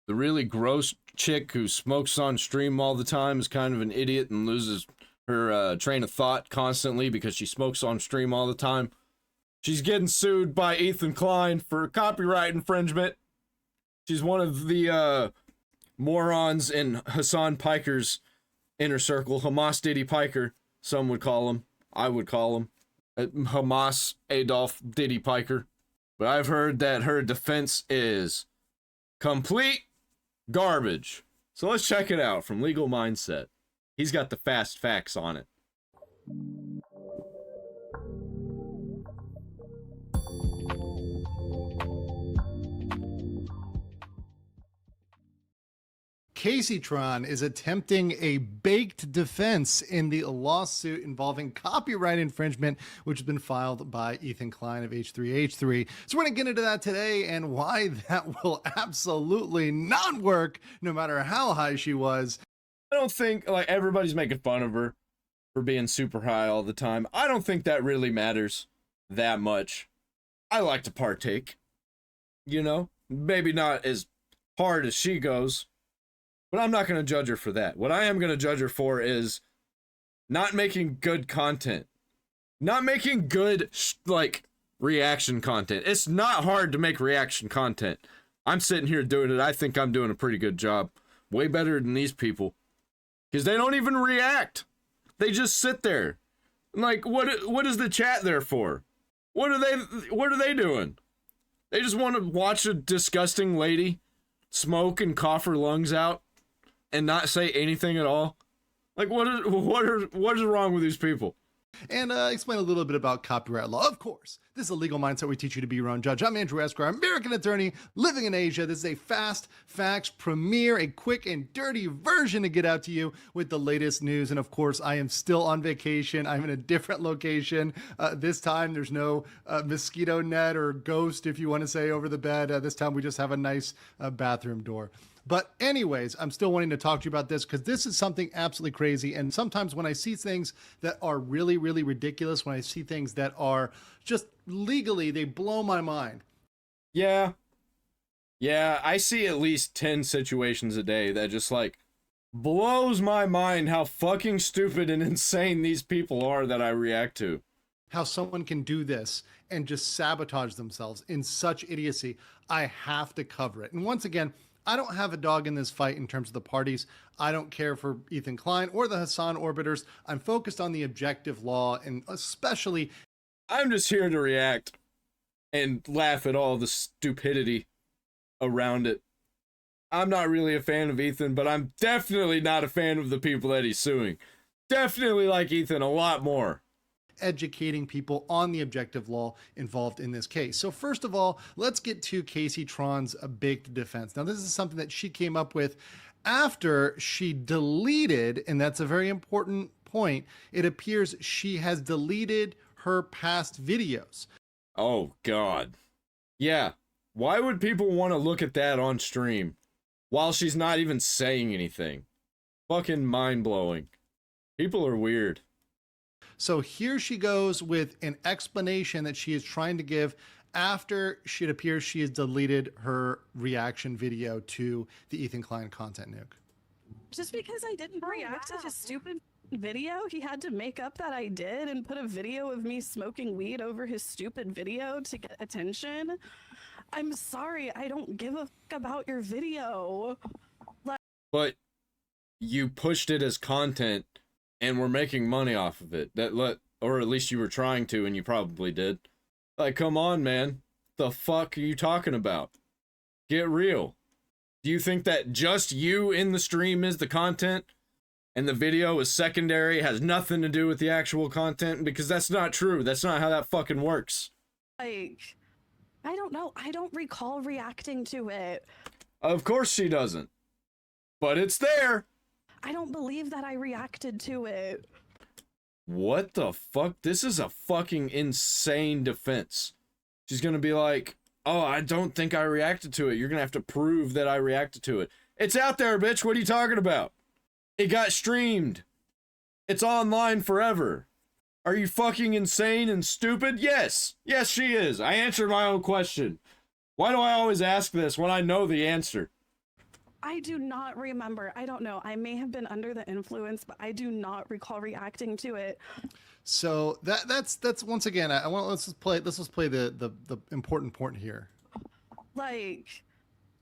The really gross chick who smokes on stream all the time is kind of an idiot and loses her train of thought constantly because she smokes on stream all the time. She's getting sued by Ethan Klein for copyright infringement. She's one of the morons in Hassan Piker's inner circle. Hamas Diddy Piker, some would call him. I would call him Hamas Adolf Diddy Piker. But I've heard that her defense is complete garbage. So let's check it out from Legal Mindset. He's got the fast facts on it. Kaceytron is attempting a baked defense in the lawsuit involving copyright infringement, which has been filed by Ethan Klein of H3H3. So we're going to get into that today and why that will absolutely not work, no matter how high she was. I don't think, like, everybody's making fun of her for being super high all the time. I don't think that really matters that much. I like to partake, you know? Maybe not as hard as she goes. But I'm not going to judge her for that. What I am going to judge her for is not making good content. Not making good, reaction content. It's not hard to make reaction content. I'm sitting here doing it. I think I'm doing a pretty good job. Way better than these people. Because they don't even react. They just sit there. Like, what is the chat there for? What are they doing? They just want to watch a disgusting lady smoke and cough her lungs out and not say anything at all? Like, what is wrong with these people? And explain a little bit about copyright law. Of course, this is a Legal Mindset. We teach you to be your own judge. I'm Andrew Esquire, American attorney living in Asia. This is a fast facts premiere, a quick and dirty version to get out to you with the latest news. And of course, I am still on vacation. I'm in a different location. This time, there's no mosquito net or ghost, if you want to say, over the bed. This time, we just have a nice bathroom door. But anyways, I'm still wanting to talk to you about this because this is something absolutely crazy. And sometimes when I see things that are really, really ridiculous, when I see things that are just legally, they blow my mind. Yeah, I see at least 10 situations a day that just blows my mind how fucking stupid and insane these people are that I react to. How someone can do this and just sabotage themselves in such idiocy. I have to cover it. And once again, I don't have a dog in this fight in terms of the parties. I don't care for Ethan Klein or the Hassan Orbiters. I'm focused on the objective law, and especially... I'm just here to react and laugh at all the stupidity around it. I'm not really a fan of Ethan, but I'm definitely not a fan of the people that he's suing. Definitely like Ethan a lot more. Educating people on the objective law involved in this case. So first of all, let's get to Kaceytron's baked defense. Now, this is something that she came up with after she deleted, and that's a very important point, it appears she has deleted her past videos. Oh, God. Yeah. Why would people want to look at that on stream while she's not even saying anything? Fucking mind-blowing. People are weird. So here she goes with an explanation that she is trying to give after it appears she has deleted her reaction video to the Ethan Klein content nuke. Just because I didn't react to his stupid video, he had to make up that I did and put a video of me smoking weed over his stupid video to get attention. I'm sorry, I don't give a fuck about your video. But you pushed it as content and we're making money off of it. Or at least you were trying to, and you probably did. Like, come on, man. The fuck are you talking about? Get real. Do you think that just you in the stream is the content and the video is secondary, has nothing to do with the actual content? Because that's not true. That's not how that fucking works. I don't know. I don't recall reacting to it. Of course she doesn't. But it's there. I don't believe that I reacted to it. What the fuck? This is a fucking insane defense. She's gonna be like, oh, I don't think I reacted to it. You're gonna have to prove that I reacted to it. It's out there, bitch. What are you talking about? It got streamed. It's online forever. Are you fucking insane and stupid? Yes. Yes, she is. I answered my own question. Why do I always ask this when I know the answer? I do not remember. I don't know. I may have been under the influence, but I do not recall reacting to it. So that's once again. I want let's just play the important point here. Like,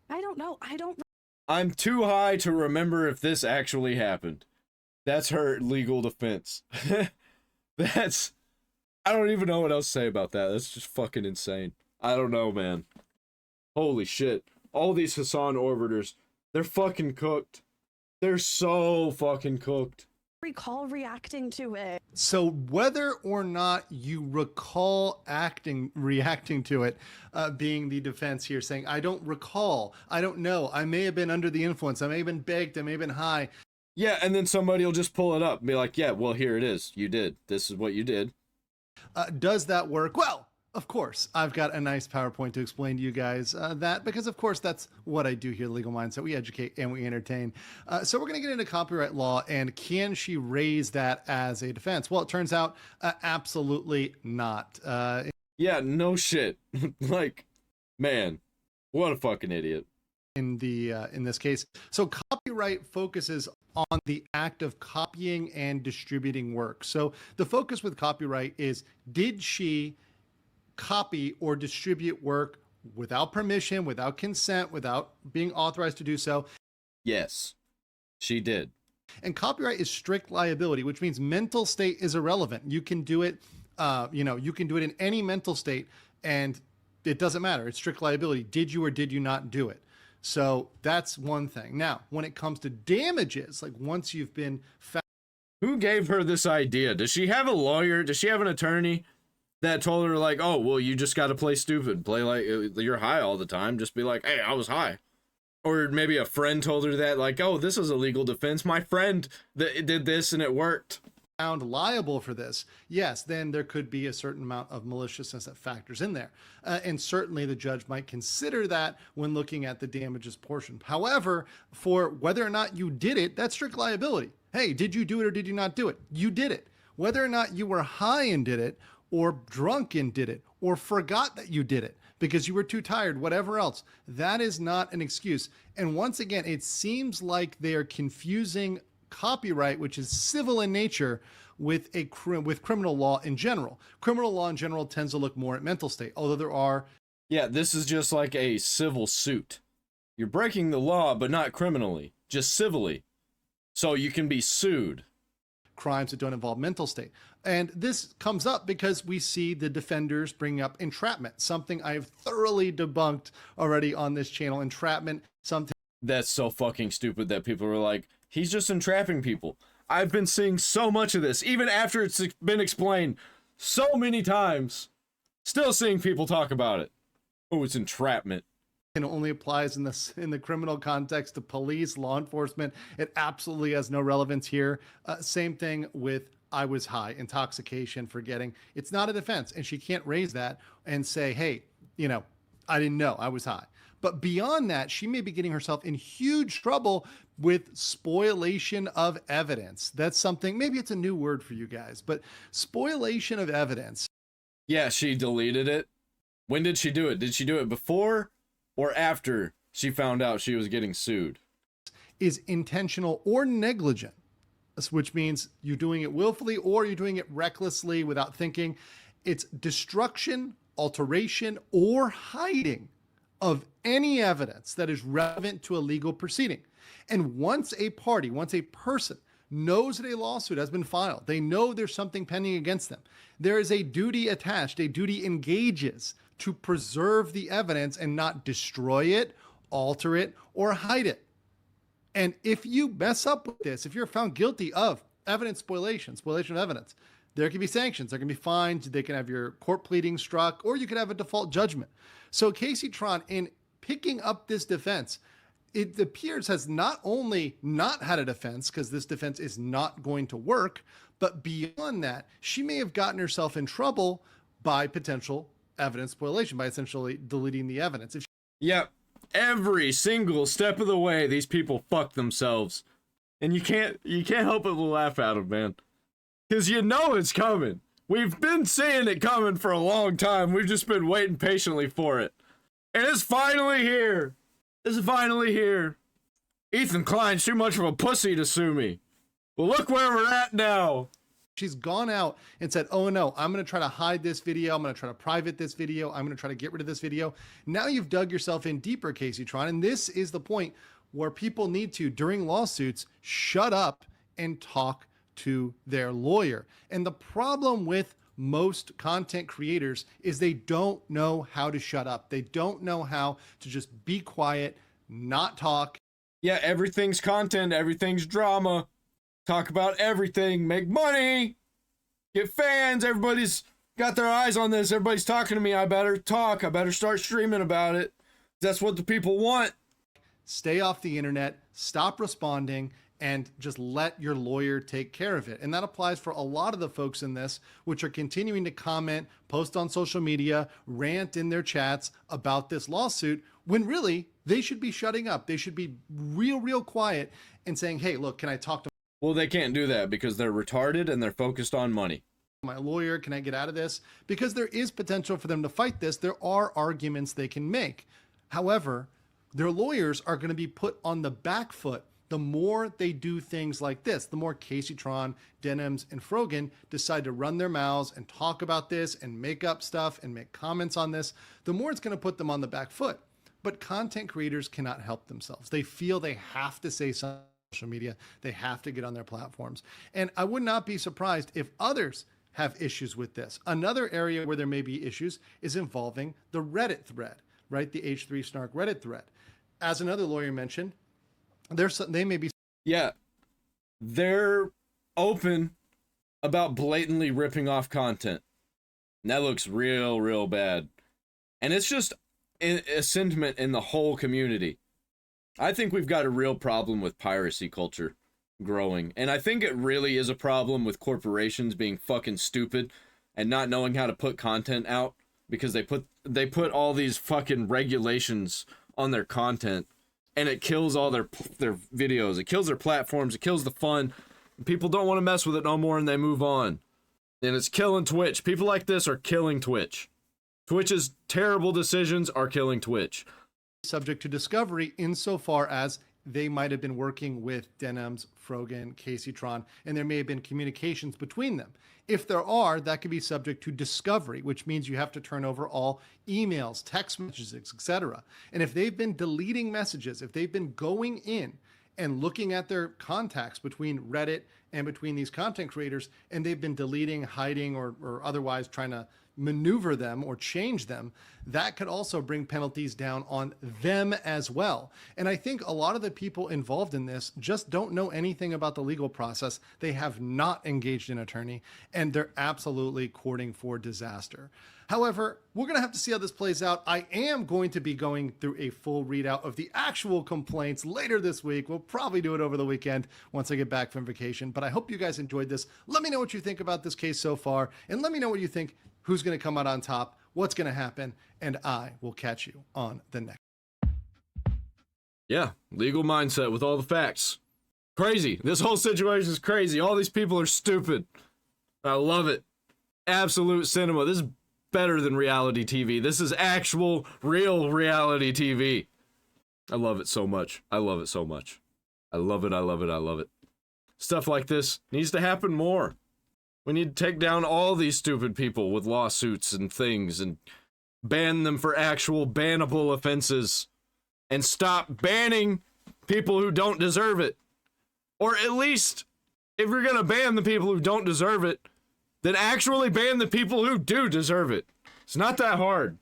I don't know. I don't. I'm too high to remember if this actually happened. That's her legal defense. That's... I don't even know what else to say about that. That's just fucking insane. I don't know, man. Holy shit. All these Hassan orbiters, they're fucking cooked. They're so fucking cooked. Recall reacting to it. So whether or not you recall reacting to it, being the defense here, saying, I don't recall, I don't know, I may have been under the influence, I may have been baked, I may have been high. Yeah, and then somebody will just pull it up and be like, yeah, well, here it is. You did. This is what you did. Does that work? Well, of course, I've got a nice PowerPoint to explain to you guys that, because of course that's what I do here at Legal Mindset. We educate and we entertain. So we're going to get into copyright law, and can she raise that as a defense? Well, it turns out absolutely not. Yeah, no shit. Like, man, what a fucking idiot. In this case, so copyright focuses on the act of copying and distributing work. So the focus with copyright is, did she copy or distribute work without permission, without consent, without being authorized to do so? Yes, she did. And copyright is strict liability, which means mental state is irrelevant. You can do it, you can do it in any mental state, and it doesn't matter. It's strict liability. Did you or did you not do it? So that's one thing. Now, when it comes to damages, like once you've been found. Who gave her this idea? Does she have a lawyer? Does she have an attorney that told her, like, oh, well, you just got to play stupid. Play like you're high all the time. Just be like, hey, I was high. Or maybe a friend told her that, like, oh, this is a legal defense. My friend did this and it worked. Found liable for this, yes, then there could be a certain amount of maliciousness that factors in there. And certainly the judge might consider that when looking at the damages portion. However, for whether or not you did it, that's strict liability. Hey, did you do it or did you not do it? You did it. Whether or not you were high and did it, or drunk and did it, or forgot that you did it because you were too tired, whatever else, that is not an excuse. And once again, it seems like they are confusing copyright, which is civil in nature, with criminal law in general. Criminal law in general tends to look more at mental state, although there are... Yeah, this is just like a civil suit. You're breaking the law, but not criminally, just civilly. So you can be sued. Crimes that don't involve mental state. And this comes up because we see the defenders bring up entrapment, something I've thoroughly debunked already on this channel. Entrapment, something... That's so fucking stupid that people are like, he's just entrapping people. I've been seeing so much of this, even after it's been explained so many times. Still seeing people talk about it. Oh, it's entrapment. It only applies in the criminal context to police, law enforcement. It absolutely has no relevance here. Same thing with I was high, intoxication, forgetting. It's not a defense, and she can't raise that and say, hey, I didn't know I was high. But beyond that, she may be getting herself in huge trouble with spoliation of evidence. That's something, maybe it's a new word for you guys, but spoliation of evidence. Yeah, she deleted it. When did she do it? Did she do it before or after she found out she was getting sued? Is intentional or negligent, which means you're doing it willfully or you're doing it recklessly without thinking. It's destruction, alteration, or hiding of any evidence that is relevant to a legal proceeding. And once a person knows that a lawsuit has been filed, they know there's something pending against them, there is a duty attached, a duty engages to preserve the evidence and not destroy it, alter it, or hide it. And if you mess up with this, if you're found guilty of evidence spoliation of evidence, there can be sanctions, there can be fines, they can have your court pleading struck, or you could have a default judgment. So Kaceytron, in picking up this defense, it appears has not only not had a defense, because this defense is not going to work, but beyond that, she may have gotten herself in trouble by potential evidence spoliation, by essentially deleting the evidence. Yep. Every single step of the way, these people fuck themselves. And you can't help but laugh at them, man. Because you know it's coming. We've been seeing it coming for a long time. We've just been waiting patiently for it. And it's finally here. It's finally here. Ethan Klein's too much of a pussy to sue me. Well, look where we're at now. She's gone out and said, oh no, I'm going to try to hide this video. I'm going to try to private this video. I'm going to try to get rid of this video. Now you've dug yourself in deeper, Kaceytron. And this is the point where people need to, during lawsuits, shut up and talk to their lawyer. And the problem with most content creators is they don't know how to shut up. They don't know how to just be quiet, not talk. Yeah, everything's content, everything's drama. Talk about everything, make money, get fans. Everybody's got their eyes on this. Everybody's talking to me. I better talk. I better start streaming about it. That's what the people want. Stay off the internet, stop responding, and just let your lawyer take care of it. And that applies for a lot of the folks in this, which are continuing to comment, post on social media, rant in their chats about this lawsuit, when really they should be shutting up. They should be real quiet and saying, hey, look, can I talk to Well, they can't do that because they're retarded and they're focused on money. my lawyer? Can I get out of this? Because there is potential for them to fight this. There are arguments they can make. However, their lawyers are going to be put on the back foot the more they do things like this. The more Kaceytron, Denims, and Frogan decide to run their mouths and talk about this and make up stuff and make comments on this, the more it's going to put them on the back foot. But content creators cannot help themselves. They feel they have to say something. Social media, they have to get on their platforms. And I would not be surprised if others have issues with this. Another area where there may be issues is involving the Reddit thread, right? The H3 Snark Reddit thread. As another lawyer mentioned, they may be. Yeah, they're open about blatantly ripping off content. And that looks real bad. And it's just a sentiment in the whole community. I think we've got a real problem with piracy culture growing. And I think it really is a problem with corporations being fucking stupid and not knowing how to put content out because they put all these fucking regulations on their content and it kills all their videos. It kills their platforms. It kills the fun. People don't want to mess with it no more and they move on. And it's killing Twitch. People like this are killing Twitch. Twitch's terrible decisions are killing Twitch. Subject to discovery insofar as they might have been working with Denims, Frogan, Kaceytron, and there may have been communications between them. If there are, that could be subject to discovery, which means you have to turn over all emails, text messages, etc. And if they've been deleting messages, if they've been going in and looking at their contacts between Reddit and between these content creators, and they've been deleting, hiding, or otherwise trying to maneuver them or change them, that could also bring penalties down on them as well. And I think a lot of the people involved in this just don't know anything about the legal process. They have not engaged an attorney, and they're absolutely courting for disaster. However, we're going to have to see how this plays out. I am going to be going through a full readout of the actual complaints later this week. We'll probably do it over the weekend once I get back from vacation, but I hope you guys enjoyed this. Let me know what you think about this case so far, and let me know what you think. Who's going to come out on top? What's going to happen? And I will catch you on the next. Yeah, legal mindset with all the facts. Crazy. This whole situation is crazy. All these people are stupid. I love it. Absolute cinema. This is better than reality TV. This is actual, real reality TV. I love it so much. I love it so much. I love it. I love it. I love it. Stuff like this needs to happen more. We need to take down all these stupid people with lawsuits and things and ban them for actual bannable offenses and stop banning people who don't deserve it. Or at least, if you're going to ban the people who don't deserve it, then actually ban the people who do deserve it. It's not that hard.